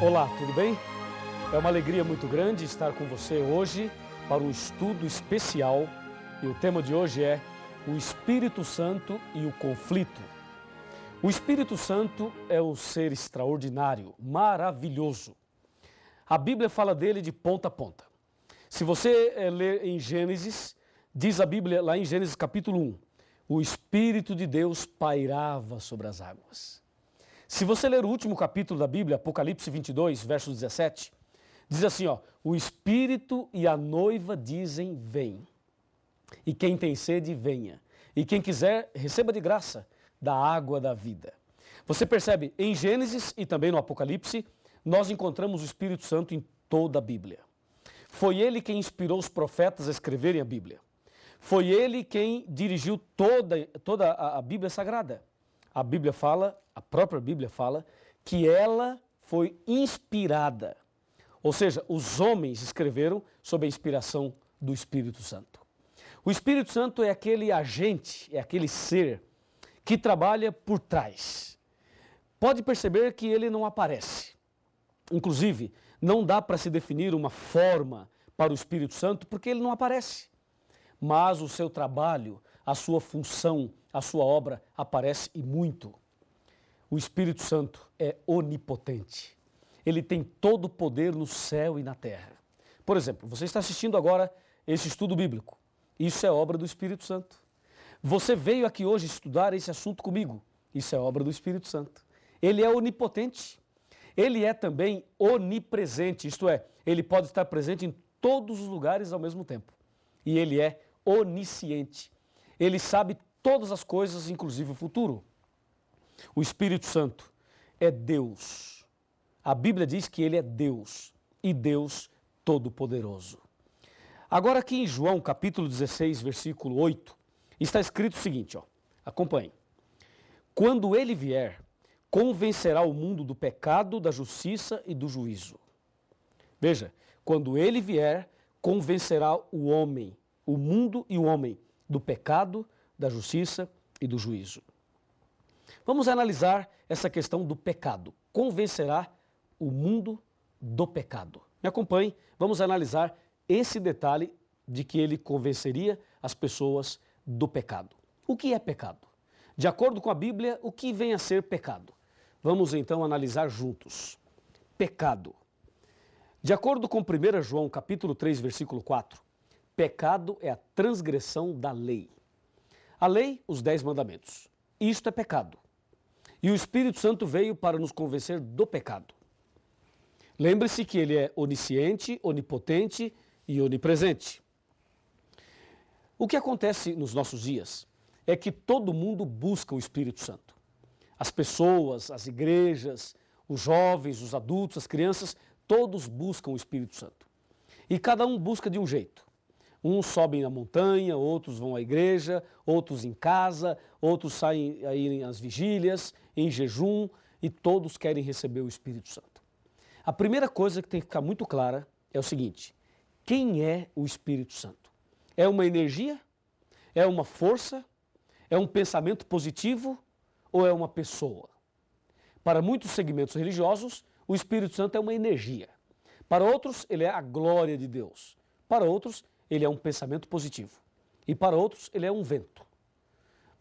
Olá, tudo bem? É uma alegria muito grande estar com você hoje para um estudo especial e o tema de hoje é o Espírito Santo e o conflito. O Espírito Santo é um ser extraordinário, maravilhoso. A Bíblia fala dele de ponta a ponta. Se você ler em Gênesis, diz a Bíblia lá em Gênesis capítulo 1, o Espírito de Deus pairava sobre as águas. Se você ler o último capítulo da Bíblia, Apocalipse 22, verso 17, diz assim, o Espírito e a noiva dizem, vem. E quem tem sede, venha. E quem quiser, receba de graça da água da vida. Você percebe, em Gênesis e também no Apocalipse, nós encontramos o Espírito Santo em toda a Bíblia. Foi ele quem inspirou os profetas a escreverem a Bíblia. Foi ele quem dirigiu toda a Bíblia Sagrada. A Bíblia fala, a própria Bíblia fala, que ela foi inspirada. Ou seja, os homens escreveram sob a inspiração do Espírito Santo. O Espírito Santo é aquele agente, é aquele ser que trabalha por trás. Pode perceber que ele não aparece. Inclusive, não dá para se definir uma forma para o Espírito Santo porque ele não aparece. Mas o seu trabalho, a sua função, a sua obra aparece e muito. O Espírito Santo é onipotente. Ele tem todo o poder no céu e na terra. Por exemplo, você está assistindo agora esse estudo bíblico. Isso é obra do Espírito Santo. Você veio aqui hoje estudar esse assunto comigo. Isso é obra do Espírito Santo. Ele é onipotente. Ele é também onipresente, isto é, ele pode estar presente em todos os lugares ao mesmo tempo. E ele é onisciente. Ele sabe todas as coisas, inclusive o futuro. O Espírito Santo é Deus. A Bíblia diz que ele é Deus e Deus Todo-Poderoso. Agora aqui em João capítulo 16, versículo 8, está escrito o seguinte, acompanhe. Quando ele vier, convencerá o mundo do pecado, da justiça e do juízo. Veja, quando ele vier, convencerá o homem, o mundo e o homem, do pecado, da justiça e do juízo. Vamos analisar essa questão do pecado. Convencerá o mundo do pecado. Me acompanhe, vamos analisar esse detalhe de que ele convenceria as pessoas do pecado. O que é pecado? De acordo com a Bíblia, o que vem a ser pecado? Vamos então analisar juntos. Pecado. De acordo com 1 João capítulo 3, versículo 4, pecado é a transgressão da lei. A lei, os 10 mandamentos. Isto é pecado. E o Espírito Santo veio para nos convencer do pecado. Lembre-se que ele é onisciente, onipotente e onipresente. O que acontece nos nossos dias é que todo mundo busca o Espírito Santo. As pessoas, as igrejas, os jovens, os adultos, as crianças, todos buscam o Espírito Santo. E cada um busca de um jeito. Uns sobem na montanha, outros vão à igreja, outros em casa, outros saem aí às vigílias, em jejum, e todos querem receber o Espírito Santo. A primeira coisa que tem que ficar muito clara é o seguinte: quem é o Espírito Santo? É uma energia? É uma força? É um pensamento positivo? Ou é uma pessoa? Para muitos segmentos religiosos, o Espírito Santo é uma energia. Para outros, ele é a glória de Deus. Para outros, ele é um pensamento positivo. E para outros, ele é um vento.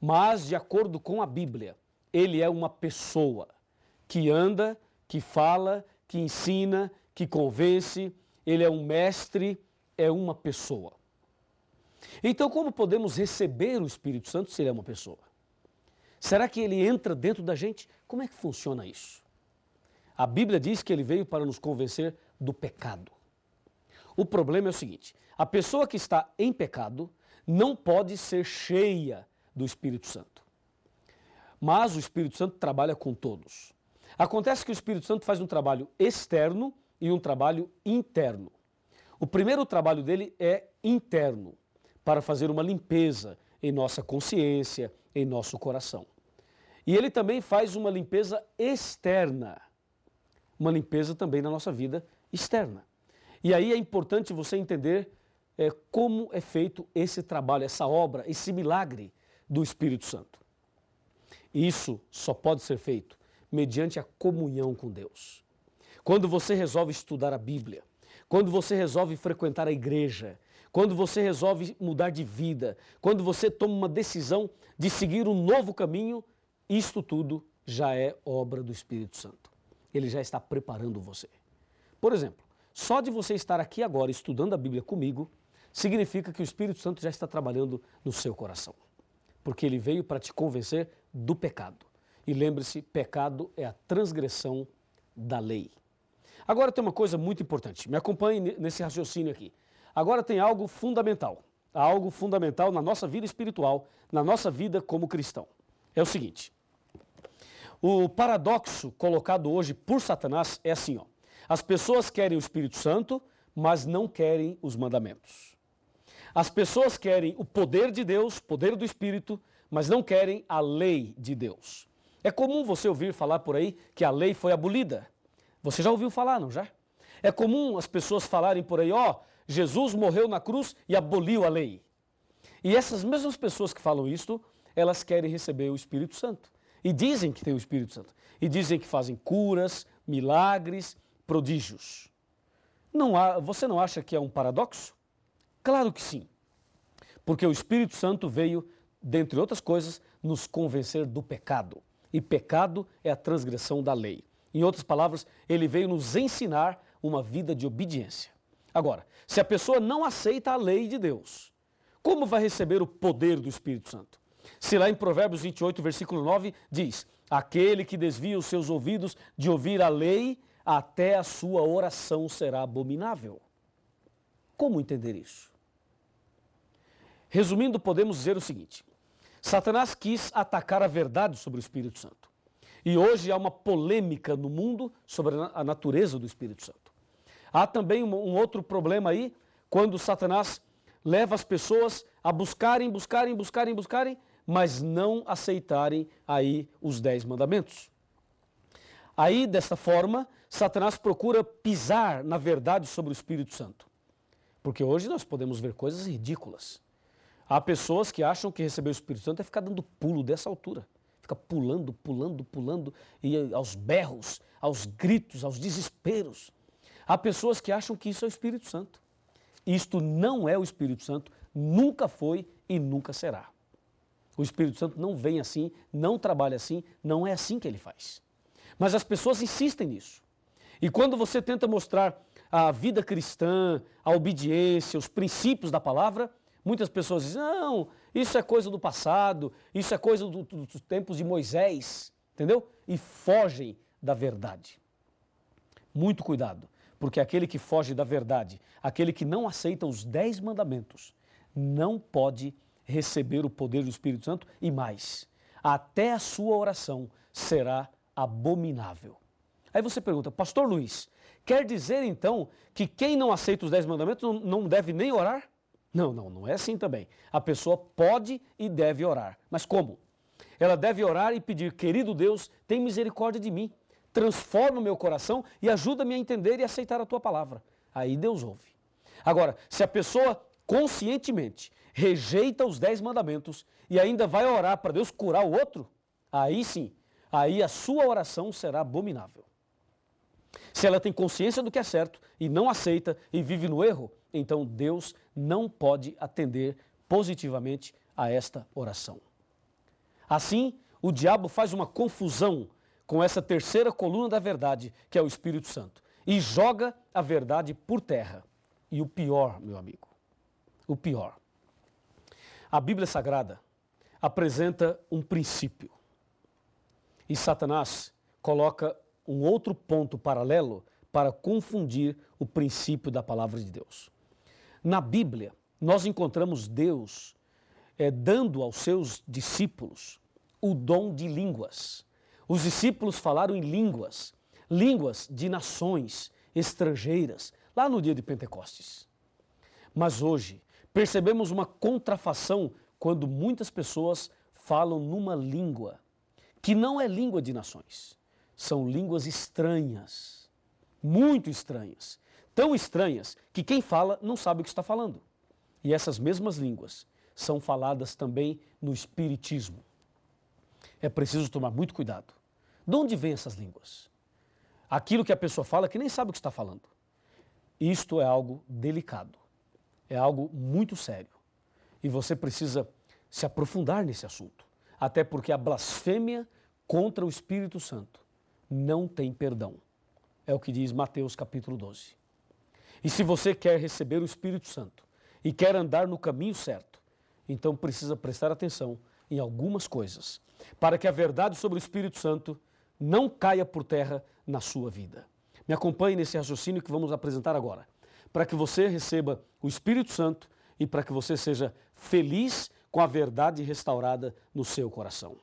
Mas, de acordo com a Bíblia, ele é uma pessoa que anda, que fala, que ensina, que convence. Ele é um mestre, é uma pessoa. Então, como podemos receber o Espírito Santo se ele é uma pessoa? Será que ele entra dentro da gente? Como é que funciona isso? A Bíblia diz que ele veio para nos convencer do pecado. O problema é o seguinte: a pessoa que está em pecado não pode ser cheia do Espírito Santo. Mas o Espírito Santo trabalha com todos. Acontece que o Espírito Santo faz um trabalho externo e um trabalho interno. O primeiro trabalho dele é interno, para fazer uma limpeza em nossa consciência, em nosso coração. E ele também faz uma limpeza externa, uma limpeza também na nossa vida externa. E aí é importante você entender como é feito esse trabalho, essa obra, esse milagre do Espírito Santo. Isso só pode ser feito mediante a comunhão com Deus. quando você resolve estudar a Bíblia, quando você resolve frequentar a igreja, quando você resolve mudar de vida, quando você toma uma decisão de seguir um novo caminho, isto tudo já é obra do Espírito Santo. Ele já está preparando você. Por exemplo, só de você estar aqui agora estudando a Bíblia comigo, significa que o Espírito Santo já está trabalhando no seu coração. Porque ele veio para te convencer do pecado. E lembre-se, pecado é a transgressão da lei. Agora tem uma coisa muito importante, me acompanhe nesse raciocínio aqui. Agora tem algo fundamental na nossa vida espiritual, na nossa vida como cristão. É o seguinte, o paradoxo colocado hoje por Satanás é assim, ó. As pessoas querem o Espírito Santo, mas não querem os mandamentos. As pessoas querem o poder de Deus, poder do Espírito, mas não querem a lei de Deus. É comum você ouvir falar por aí que a lei foi abolida. Você já ouviu falar, não já? É comum as pessoas falarem por aí, ó, Jesus morreu na cruz e aboliu a lei. E essas mesmas pessoas que falam isto, elas querem receber o Espírito Santo. E dizem que tem o Espírito Santo. E dizem que fazem curas, milagres, prodígios. Você não acha que é um paradoxo? Claro que sim. Porque o Espírito Santo veio, dentre outras coisas, nos convencer do pecado. E pecado é a transgressão da lei. Em outras palavras, ele veio nos ensinar uma vida de obediência. Agora, se a pessoa não aceita a lei de Deus, como vai receber o poder do Espírito Santo? Se lá em Provérbios 28, versículo 9, diz: aquele que desvia os seus ouvidos de ouvir a lei, até a sua oração será abominável. Como entender isso? Resumindo, podemos dizer o seguinte: Satanás quis atacar a verdade sobre o Espírito Santo. E hoje há uma polêmica no mundo sobre a natureza do Espírito Santo. Há também um outro problema aí, quando Satanás leva as pessoas a buscarem, mas não aceitarem aí os 10 mandamentos. Aí, desta forma, Satanás procura pisar na verdade sobre o Espírito Santo. Porque hoje nós podemos ver coisas ridículas. Há pessoas que acham que receber o Espírito Santo é ficar dando pulo dessa altura. Fica pulando, e aos berros, aos gritos, aos desesperos. Há pessoas que acham que isso é o Espírito Santo. Isto não é o Espírito Santo, nunca foi e nunca será. O Espírito Santo não vem assim, não trabalha assim, não é assim que ele faz. Mas as pessoas insistem nisso. E quando você tenta mostrar a vida cristã, a obediência, os princípios da palavra, muitas pessoas dizem, não, isso é coisa do passado, isso é coisa dos tempos de Moisés, entendeu? E fogem da verdade. Muito cuidado, porque aquele que foge da verdade, aquele que não aceita os 10 mandamentos, não pode receber o poder do Espírito Santo e mais, até a sua oração será abominável. Aí você pergunta, pastor Luiz, quer dizer então que quem não aceita os 10 mandamentos não deve nem orar? Não é assim também. A pessoa pode e deve orar. Mas como? Ela deve orar e pedir, querido Deus, tem misericórdia de mim, transforma o meu coração e ajuda-me a entender e aceitar a tua palavra. Aí Deus ouve. Agora, se a pessoa conscientemente rejeita os 10 mandamentos e ainda vai orar para Deus curar o outro, aí sim, aí a sua oração será abominável. Se ela tem consciência do que é certo e não aceita e vive no erro, então Deus não pode atender positivamente a esta oração. Assim, o diabo faz uma confusão com essa terceira coluna da verdade, que é o Espírito Santo, e joga a verdade por terra. E o pior, meu amigo, o pior. A Bíblia Sagrada apresenta um princípio. E Satanás coloca um outro ponto paralelo para confundir o princípio da palavra de Deus. Na Bíblia, nós encontramos Deus dando aos seus discípulos o dom de línguas. Os discípulos falaram em línguas de nações estrangeiras, lá no dia de Pentecostes. Mas hoje, percebemos uma contrafação quando muitas pessoas falam numa língua que não é língua de nações. São línguas estranhas, muito estranhas. Tão estranhas que quem fala não sabe o que está falando. E essas mesmas línguas são faladas também no espiritismo. É preciso tomar muito cuidado. De onde vêm essas línguas? aquilo que a pessoa fala que nem sabe o que está falando. Isto é algo delicado, é algo muito sério. E você precisa se aprofundar nesse assunto. Até porque a blasfêmia contra o Espírito Santo não tem perdão. É o que diz Mateus capítulo 12. E se você quer receber o Espírito Santo e quer andar no caminho certo, então precisa prestar atenção em algumas coisas, para que a verdade sobre o Espírito Santo não caia por terra na sua vida. Me acompanhe nesse raciocínio que vamos apresentar agora, para que você receba o Espírito Santo e para que você seja feliz com a verdade restaurada no seu coração.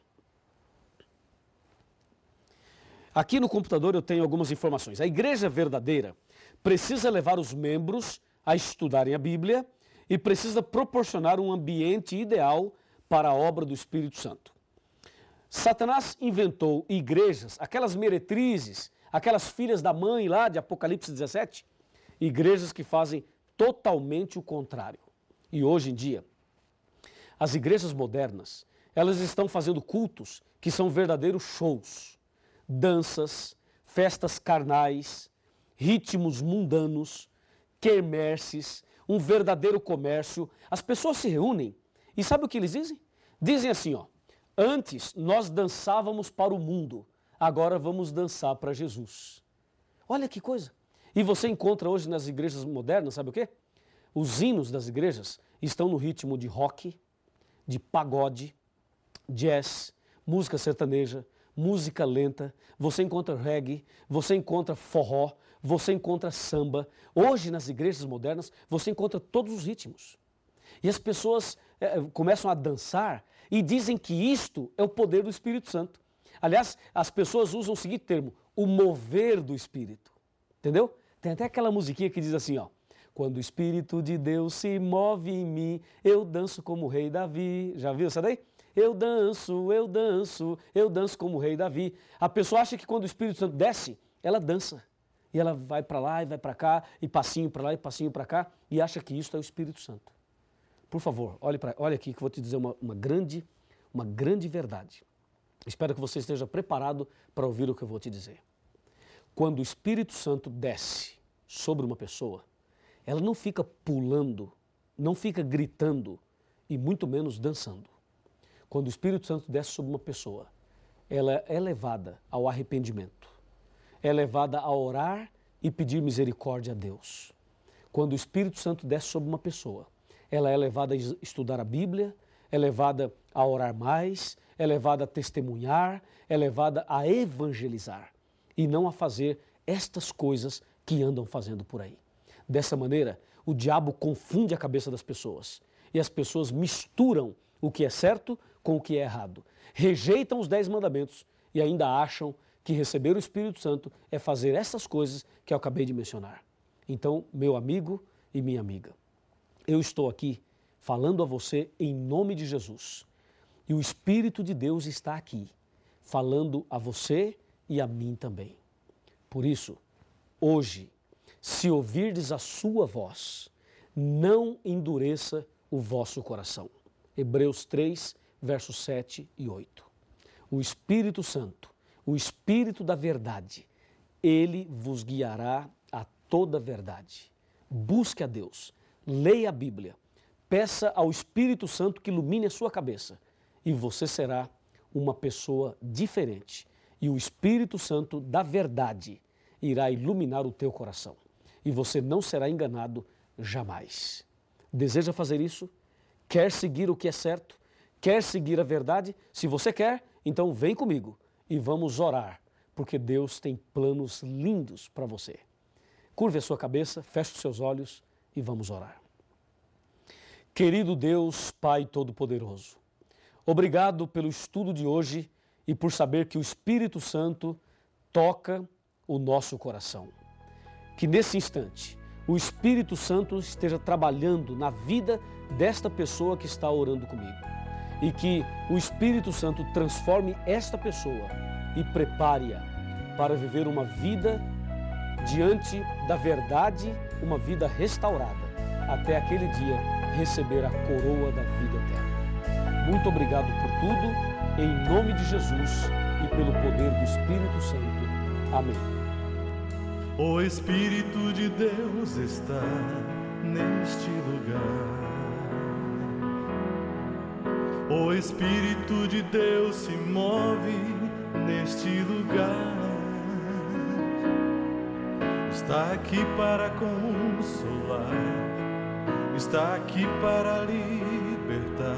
Aqui no computador eu tenho algumas informações. A igreja verdadeira precisa levar os membros a estudarem a Bíblia e precisa proporcionar um ambiente ideal para a obra do Espírito Santo. Satanás inventou igrejas, aquelas meretrizes, aquelas filhas da mãe lá de Apocalipse 17, igrejas que fazem totalmente o contrário. E hoje em dia, as igrejas modernas, elas estão fazendo cultos que são verdadeiros shows, danças, festas carnais, ritmos mundanos, quermesses, um verdadeiro comércio. As pessoas se reúnem e sabe o que eles dizem? Dizem assim, ó, antes nós dançávamos para o mundo, agora vamos dançar para Jesus. Olha que coisa. E você encontra hoje nas igrejas modernas, sabe o quê? Os hinos das igrejas estão no ritmo de rock, de pagode, jazz, música sertaneja, música lenta, você encontra reggae, você encontra forró, você encontra samba. Hoje nas igrejas modernas você encontra todos os ritmos. E as pessoas começam a dançar e dizem que isto é o poder do Espírito Santo. Aliás, as pessoas usam o seguinte termo, o mover do Espírito. Entendeu? Tem até aquela musiquinha que diz assim, ó. Quando o Espírito de Deus se move em mim, eu danço como o rei Davi. Já viu essa daí? Eu danço, eu danço, eu danço como o rei Davi. A pessoa acha que quando o Espírito Santo desce, ela dança. E ela vai para lá e vai para cá, e passinho para lá e passinho para cá, e acha que isso é o Espírito Santo. Por favor, olha aqui que eu vou te dizer uma grande verdade. Espero que você esteja preparado para ouvir o que eu vou te dizer. Quando o Espírito Santo desce sobre uma pessoa, ela não fica pulando, não fica gritando e muito menos dançando. Quando o Espírito Santo desce sobre uma pessoa, ela é levada ao arrependimento, é levada a orar e pedir misericórdia a Deus. Quando o Espírito Santo desce sobre uma pessoa, ela é levada a estudar a Bíblia, é levada a orar mais, é levada a testemunhar, é levada a evangelizar e não a fazer estas coisas que andam fazendo por aí. Dessa maneira, o diabo confunde a cabeça das pessoas e as pessoas misturam o que é certo com o que é errado. Rejeitam os 10 mandamentos e ainda acham que receber o Espírito Santo é fazer essas coisas que eu acabei de mencionar. Então, meu amigo e minha amiga, eu estou aqui falando a você em nome de Jesus. E o Espírito de Deus está aqui, falando a você e a mim também. Por isso, hoje, se ouvirdes a sua voz, não endureça o vosso coração. Hebreus 3, versos 7 e 8. O Espírito Santo, o Espírito da verdade, ele vos guiará a toda a verdade. Busque a Deus, leia a Bíblia, peça ao Espírito Santo que ilumine a sua cabeça e você será uma pessoa diferente. E o Espírito Santo da verdade irá iluminar o teu coração. E você não será enganado jamais. Deseja fazer isso? Quer seguir o que é certo? Quer seguir a verdade? Se você quer, então vem comigo e vamos orar, porque Deus tem planos lindos para você. Curve a sua cabeça, feche os seus olhos e vamos orar. Querido Deus, Pai Todo-Poderoso, obrigado pelo estudo de hoje e por saber que o Espírito Santo toca o nosso coração. Que nesse instante o Espírito Santo esteja trabalhando na vida desta pessoa que está orando comigo e que o Espírito Santo transforme esta pessoa e prepare-a para viver uma vida diante da verdade, uma vida restaurada, até aquele dia receber a coroa da vida eterna. Muito obrigado por tudo, em nome de Jesus e pelo poder do Espírito Santo. Amém. O Espírito de Deus está neste lugar. O Espírito de Deus se move neste lugar. Está aqui para consolar, está aqui para libertar,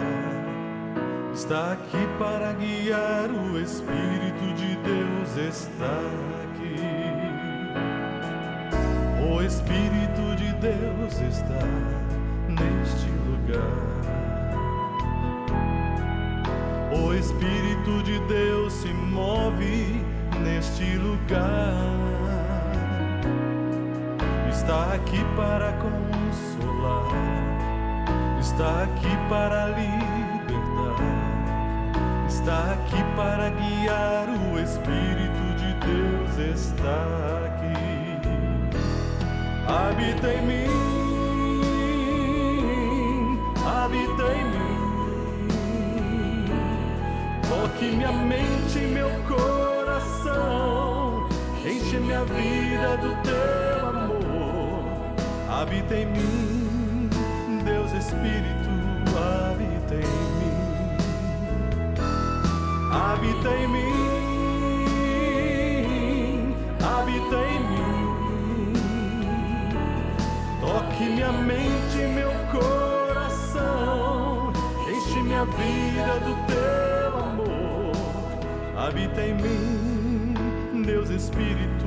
está aqui para guiar. O Espírito de Deus está aqui. O Espírito de Deus está neste lugar. O Espírito de Deus se move neste lugar. Está aqui para consolar, está aqui para libertar, está aqui para guiar. O Espírito de Deus está aqui. Habita em mim, habita em mim. Toque minha mente e meu coração, enche minha vida do teu amor. Habita em mim, Deus Espírito, habita em mim. Habita em mim, habita em mim. Toque minha mente e meu coração, enche minha vida do teu amor. Habita em mim, Deus Espírito,